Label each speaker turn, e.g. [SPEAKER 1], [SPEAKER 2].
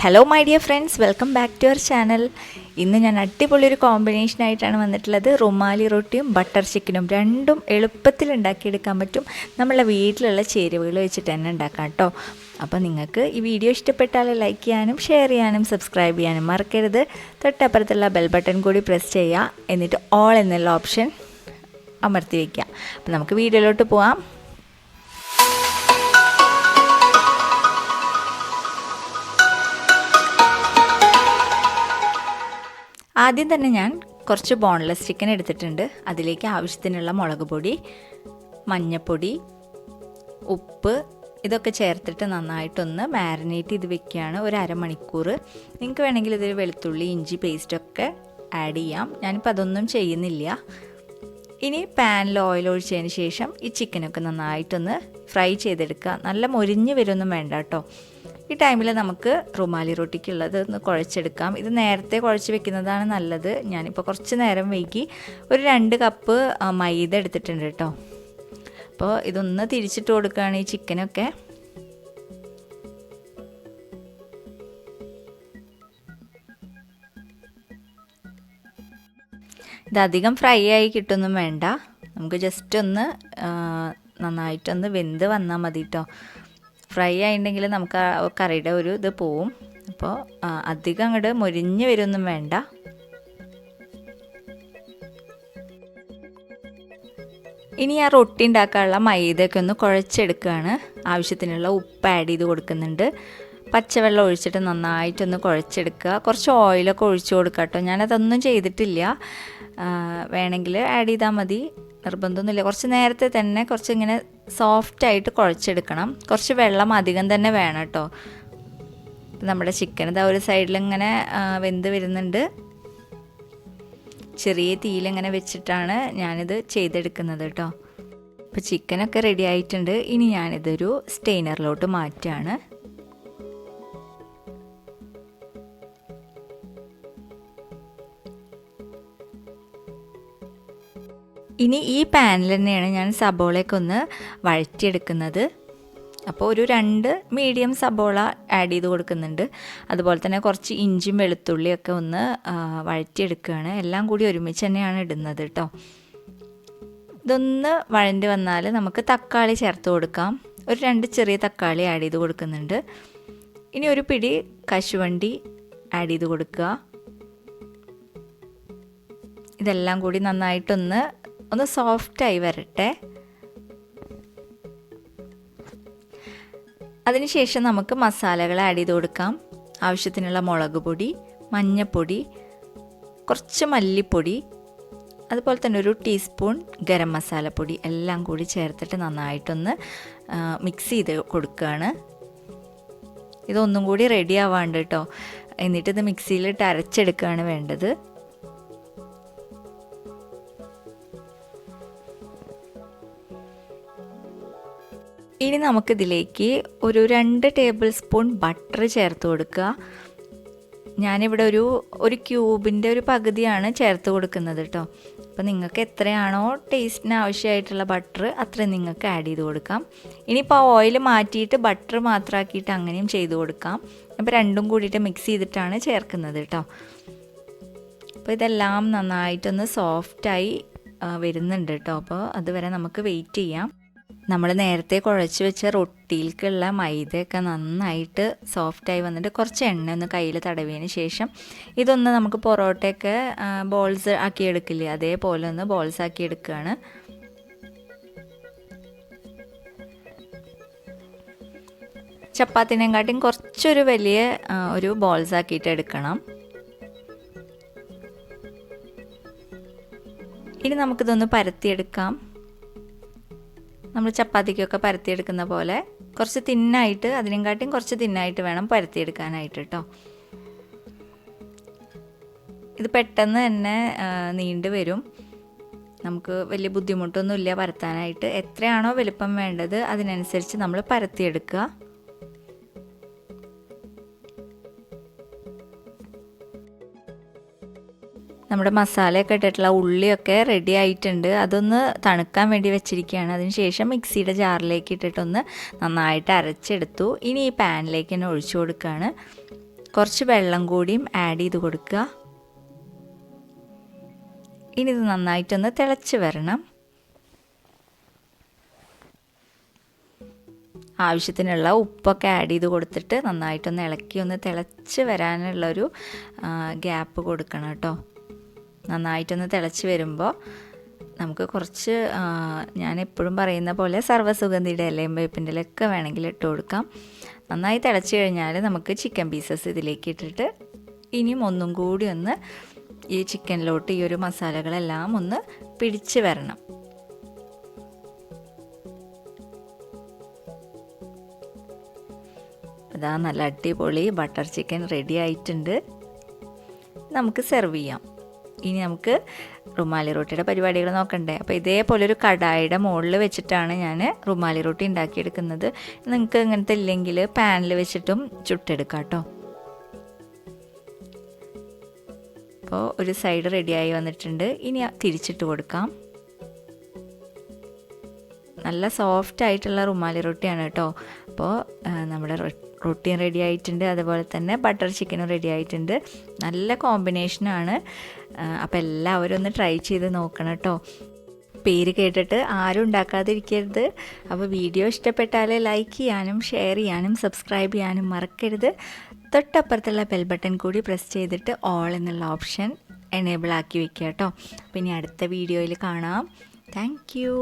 [SPEAKER 1] Hello my dear friends, welcome back to our channel. ഇന്ന് ഞാൻ അടിപൊളിയൊരു കോമ്പിനേഷനായിട്ടാണ് വന്നിട്ടുള്ളത്. റുമാലി റൊട്ടിയും ബട്ടർ ചിക്കനും രണ്ടും എളുപ്പത്തിൽ ഉണ്ടാക്കിയെടുക്കാൻ പറ്റും. നമ്മളെ വീട്ടിലുള്ള ചേരുവകൾ വെച്ചിട്ട് തന്നെ ഉണ്ടാക്കാം കേട്ടോ. അപ്പോൾ നിങ്ങൾക്ക് ഈ വീഡിയോ ഇഷ്ടപ്പെട്ടാൽ ലൈക്ക് ചെയ്യാനും ഷെയർ ചെയ്യാനും സബ്സ്ക്രൈബ് ചെയ്യാനും മറക്കരുത്. തൊട്ടപ്പുറത്തുള്ള ബെൽ ബട്ടൺ കൂടി പ്രസ് ചെയ്യുക. എന്നിട്ട് ഓൾ എന്നുള്ള ഓപ്ഷൻ അമർത്തി വയ്ക്കുക. അപ്പോൾ നമുക്ക് വീഡിയോയിലോട്ട് പോകാം. ആദ്യം തന്നെ ഞാൻ കുറച്ച് ബോൺലെസ് ചിക്കൻ എടുത്തിട്ടുണ്ട്. അതിലേക്ക് ആവശ്യത്തിനുള്ള മുളക് പൊടി, മഞ്ഞൾപ്പൊടി, ഉപ്പ് ഇതൊക്കെ ചേർത്തിട്ട് നന്നായിട്ടൊന്ന് മാരിനേറ്റ് ചെയ്ത് വെക്കുകയാണ് ഒരു അരമണിക്കൂർ. നിങ്ങൾക്ക് വേണമെങ്കിൽ ഇതിൽ വെളുത്തുള്ളി ഇഞ്ചി പേസ്റ്റൊക്കെ ആഡ് ചെയ്യാം. ഞാനിപ്പോൾ അതൊന്നും ചെയ്യുന്നില്ല. ഇനി പാനിൽ ഓയിൽ ഒഴിച്ചതിന് ശേഷം ഈ ചിക്കനൊക്കെ നന്നായിട്ടൊന്ന് ഫ്രൈ ചെയ്തെടുക്കുക. നല്ല മൊരിഞ്ഞ് വരുമൊന്നും വേണ്ട കേട്ടോ. ഈ ടൈമിൽ നമുക്ക് റുമാലി റൊട്ടിക്കുള്ളത് ഒന്ന് കുഴച്ചെടുക്കാം. ഇത് നേരത്തെ കുഴച്ച് വെക്കുന്നതാണ് നല്ലത്. ഞാനിപ്പോൾ കുറച്ച് നേരം വൈകി ഒരു 2 കപ്പ് മൈദ എടുത്തിട്ടുണ്ട് കേട്ടോ. അപ്പോൾ ഇതൊന്ന് തിരിച്ചിട്ട് കൊടുക്കുകയാണ് ഈ ചിക്കനൊക്കെ. ഇതധികം ഫ്രൈ ആയി കിട്ടൊന്നും വേണ്ട. നമുക്ക് ജസ്റ്റ് ഒന്ന് നന്നായിട്ടൊന്ന് വെന്ത് വന്നാൽ മതി കേട്ടോ. ഫ്രൈ ആയിട്ടുണ്ടെങ്കിൽ നമുക്ക് കറിയുടെ ഒരു ഇത് പോവും. അപ്പോൾ അധികം അങ്ങോട്ട് മൊരിഞ്ഞ് വരുമൊന്നും വേണ്ട. ഇനി ആ റൊട്ടി ഉണ്ടാക്കാനുള്ള മൈദയൊക്കെ ഒന്ന് കുഴച്ചെടുക്കുകയാണ്. ആവശ്യത്തിനുള്ള ഉപ്പ് ആഡ് ചെയ്ത് കൊടുക്കുന്നുണ്ട്. പച്ചവെള്ളം ഒഴിച്ചിട്ട് നന്നായിട്ടൊന്ന് കുഴച്ചെടുക്കുക. കുറച്ച് ഓയിലൊക്കെ ഒഴിച്ച് കൊടുക്കുക കേട്ടോ. ഞാനതൊന്നും ചെയ്തിട്ടില്ല. വേണമെങ്കിൽ ആഡ് ചെയ്താൽ മതി, നിർബന്ധമൊന്നുമില്ല. കുറച്ച് നേരത്തെ തന്നെ കുറച്ചിങ്ങനെ സോഫ്റ്റായിട്ട് കുഴച്ചെടുക്കണം. കുറച്ച് വെള്ളം അധികം തന്നെ വേണം കേട്ടോ. നമ്മുടെ ചിക്കൻ ഇതാ ഒരു സൈഡിലിങ്ങനെ വെന്ത് വരുന്നുണ്ട്. ചെറിയ തീയിലിങ്ങനെ വെച്ചിട്ടാണ് ഞാനിത് ചെയ്തെടുക്കുന്നത് കേട്ടോ. അപ്പോൾ ചിക്കനൊക്കെ റെഡി ആയിട്ടുണ്ട്. ഇനി ഞാനിതൊരു സ്റ്റെയിനറിലോട്ട് മാറ്റുകയാണ്. ഇനി ഈ പാനിൽ തന്നെയാണ് ഞാൻ സബോളയൊക്കെ ഒന്ന് വഴറ്റിയെടുക്കുന്നത്. അപ്പോൾ ഒരു 2 മീഡിയം സബോള ആഡ് ചെയ്ത് കൊടുക്കുന്നുണ്ട്. അതുപോലെ തന്നെ കുറച്ച് ഇഞ്ചിയും വെളുത്തുള്ളിയൊക്കെ ഒന്ന് വഴറ്റിയെടുക്കുകയാണ്. എല്ലാം കൂടി ഒരുമിച്ച് തന്നെയാണ് ഇടുന്നത് കേട്ടോ. ഇതൊന്ന് വഴണ്ടി വന്നാൽ നമുക്ക് തക്കാളി ചേർത്ത് കൊടുക്കാം. ഒരു 2 ചെറിയ തക്കാളി ആഡ് ചെയ്ത് കൊടുക്കുന്നുണ്ട്. ഇനി ഒരു പിടി കശുവണ്ടി ആഡ് ചെയ്ത് കൊടുക്കുക. ഇതെല്ലാം കൂടി നന്നായിട്ടൊന്ന് സോഫ്റ്റായി വരട്ടെ. അതിനുശേഷം നമുക്ക് മസാലകൾ ആഡ് ചെയ്ത് കൊടുക്കാം. ആവശ്യത്തിനുള്ള മുളക് പൊടി, മഞ്ഞൾപ്പൊടി, കുറച്ച് മല്ലിപ്പൊടി, അതുപോലെ തന്നെ ഒരു ടീസ്പൂൺ ഗരം മസാലപ്പൊടി എല്ലാം കൂടി ചേർത്തിട്ട് നന്നായിട്ടൊന്ന് മിക്സ് ചെയ്ത് കൊടുക്കുകയാണ്. ഇതൊന്നും കൂടി റെഡി ആവാണ്ട് കേട്ടോ. എന്നിട്ടിത് മിക്സിയിലിട്ട് അരച്ചെടുക്കുകയാണ് വേണ്ടത്. ഇനി നമുക്കിതിലേക്ക് ഒരു 2 ടേബിൾ സ്പൂൺ ബട്ടർ ചേർത്ത് കൊടുക്കുക. ഞാനിവിടെ ഒരു ക്യൂബിൻ്റെ ഒരു പകുതിയാണ് ചേർത്ത് കൊടുക്കുന്നത് കേട്ടോ. അപ്പോൾ നിങ്ങൾക്ക് എത്രയാണോ ടേസ്റ്റിന് ആവശ്യമായിട്ടുള്ള ബട്ടർ അത്രയും നിങ്ങൾക്ക് ആഡ് ചെയ്ത് കൊടുക്കാം. ഇനിയിപ്പോൾ ആ ഓയിൽ മാറ്റിയിട്ട് ബട്ടർ മാത്രമാക്കിയിട്ട് അങ്ങനെയും ചെയ്ത് കൊടുക്കാം. അപ്പോൾ രണ്ടും കൂടിയിട്ട് മിക്സ് ചെയ്തിട്ടാണ് ചേർക്കുന്നത് കേട്ടോ. അപ്പോൾ ഇതെല്ലാം നന്നായിട്ടൊന്ന് സോഫ്റ്റായി വരുന്നുണ്ട് കേട്ടോ. അപ്പോൾ അതുവരെ നമുക്ക് വെയിറ്റ് ചെയ്യാം. നമ്മൾ നേരത്തെ കുഴച്ച് വെച്ച റൊട്ടിയിലേക്കുള്ള മൈദയൊക്കെ നന്നായിട്ട് സോഫ്റ്റായി വന്നിട്ട് കുറച്ച് എണ്ണ ഒന്ന് കയ്യിൽ തടവിയതിന് ശേഷം ഇതൊന്ന് നമുക്ക് പൊറോട്ടയൊക്കെ ബോൾസ് ആക്കി എടുക്കില്ലേ, അതേപോലെ ഒന്ന് ബോൾസ് ആക്കി എടുക്കുകയാണ്. ചപ്പാത്തിനെക്കാട്ടിയും കുറച്ചൊരു വലിയ ഒരു ബോൾസ് ആക്കിയിട്ട് എടുക്കണം. ഇനി നമുക്കിതൊന്ന് പരത്തിയെടുക്കാം. നമ്മൾ ചപ്പാത്തിക്കൊക്കെ പരത്തിയെടുക്കുന്ന പോലെ കുറച്ച് തിന്നായിട്ട്, അതിനെക്കാട്ടിയും കുറച്ച് തിന്നായിട്ട് വേണം പരത്തിയെടുക്കാനായിട്ട് കേട്ടോ. ഇത് പെട്ടെന്ന് തന്നെ നീണ്ടു വരും. നമുക്ക് വലിയ ബുദ്ധിമുട്ടൊന്നുമില്ല പരത്താനായിട്ട്. എത്രയാണോ വലുപ്പം വേണ്ടത് അതിനനുസരിച്ച് നമ്മൾ പരത്തിയെടുക്കുക. നമ്മുടെ മസാലയൊക്കെ ഇട്ടിട്ടുള്ള ഉള്ളിയൊക്കെ റെഡി ആയിട്ടുണ്ട്. അതൊന്ന് തണുക്കാൻ വേണ്ടി വെച്ചിരിക്കുകയാണ്. അതിനുശേഷം മിക്സിയുടെ ജാറിലേക്ക് ഇട്ടിട്ടൊന്ന് നന്നായിട്ട് അരച്ചെടുത്തു. ഇനി ഈ പാനിലേക്ക് തന്നെ ഒഴിച്ചു കൊടുക്കുകയാണ്. കുറച്ച് വെള്ളം കൂടിയും ആഡ് ചെയ്ത് കൊടുക്കുക. ഇനി ഇത് നന്നായിട്ടൊന്ന് തിളച്ച് വരണം. ആവശ്യത്തിനുള്ള ഉപ്പൊക്കെ ആഡ് ചെയ്ത് കൊടുത്തിട്ട് നന്നായിട്ടൊന്ന് ഇളക്കി ഒന്ന് തിളച്ച് വരാനുള്ളൊരു ഗ്യാപ്പ് കൊടുക്കണം കേട്ടോ. നന്നായിട്ടൊന്ന് തിളച്ച് വരുമ്പോൾ നമുക്ക് കുറച്ച് ഞാൻ എപ്പോഴും പറയുന്ന പോലെ സർവ്വസുഗന്ധിയുടെ ഇലയും വേപ്പിൻ്റെ ഇലയൊക്കെ വേണമെങ്കിൽ ഇട്ട് കൊടുക്കാം. നന്നായി തിളച്ച് കഴിഞ്ഞാൽ നമുക്ക് ചിക്കൻ പീസസ് ഇതിലേക്ക് ഇട്ടിട്ട് ഇനിയും ഒന്നും കൂടി ഒന്ന് ഈ ചിക്കനിലോട്ട് ഈ ഒരു മസാലകളെല്ലാം ഒന്ന് പിടിച്ച് വരണം. അതാ നല്ല അടിപൊളി ബട്ടർ ചിക്കൻ റെഡി ആയിട്ടുണ്ട്. നമുക്ക് സെർവ് ചെയ്യാം. ഇനി നമുക്ക് റുമാലി റൊട്ടിയുടെ പരിപാടികൾ നോക്കണ്ടേ. അപ്പോൾ ഇതേപോലെ ഒരു കടായിയുടെ മുകളിൽ വെച്ചിട്ടാണ് ഞാൻ റുമാലി റൊട്ടി ഉണ്ടാക്കിയെടുക്കുന്നത്. നിങ്ങൾക്ക് ഇങ്ങനത്തെ ഇല്ലെങ്കിൽ പാനിൽ വെച്ചിട്ടും ചുട്ടെടുക്കാം കേട്ടോ. അപ്പോൾ ഒരു സൈഡ് റെഡിയായി വന്നിട്ടുണ്ട്. ഇനി തിരിച്ചിട്ട് കൊടുക്കാം. നല്ല സോഫ്റ്റ് ആയിട്ടുള്ള റുമാലി റൊട്ടിയാണ് കേട്ടോ. അപ്പോൾ നമ്മുടെ റൊട്ടിയും റെഡി ആയിട്ടുണ്ട്, അതുപോലെ തന്നെ ബട്ടർ ചിക്കനും റെഡി ആയിട്ടുണ്ട്. നല്ല കോമ്പിനേഷനാണ്. അപ്പോൾ എല്ലാവരും ഒന്ന് ട്രൈ ചെയ്ത് നോക്കണം കേട്ടോ. പേര് കേട്ടിട്ട് ആരും ഉണ്ടാക്കാതിരിക്കരുത്. അപ്പോൾ വീഡിയോ ഇഷ്ടപ്പെട്ടാൽ ലൈക്ക് ചെയ്യാനും ഷെയർ ചെയ്യാനും സബ്സ്ക്രൈബ് ചെയ്യാനും മറക്കരുത്. തൊട്ടപ്പുറത്തുള്ള ബെൽ ബട്ടൺ കൂടി പ്രസ് ചെയ്തിട്ട് ഓൾ എന്നുള്ള ഓപ്ഷൻ എനേബിൾ ആക്കി വെക്കുക കേട്ടോ. അപ്പോൾ ഇനി അടുത്ത വീഡിയോയിൽ കാണാം. Thank you.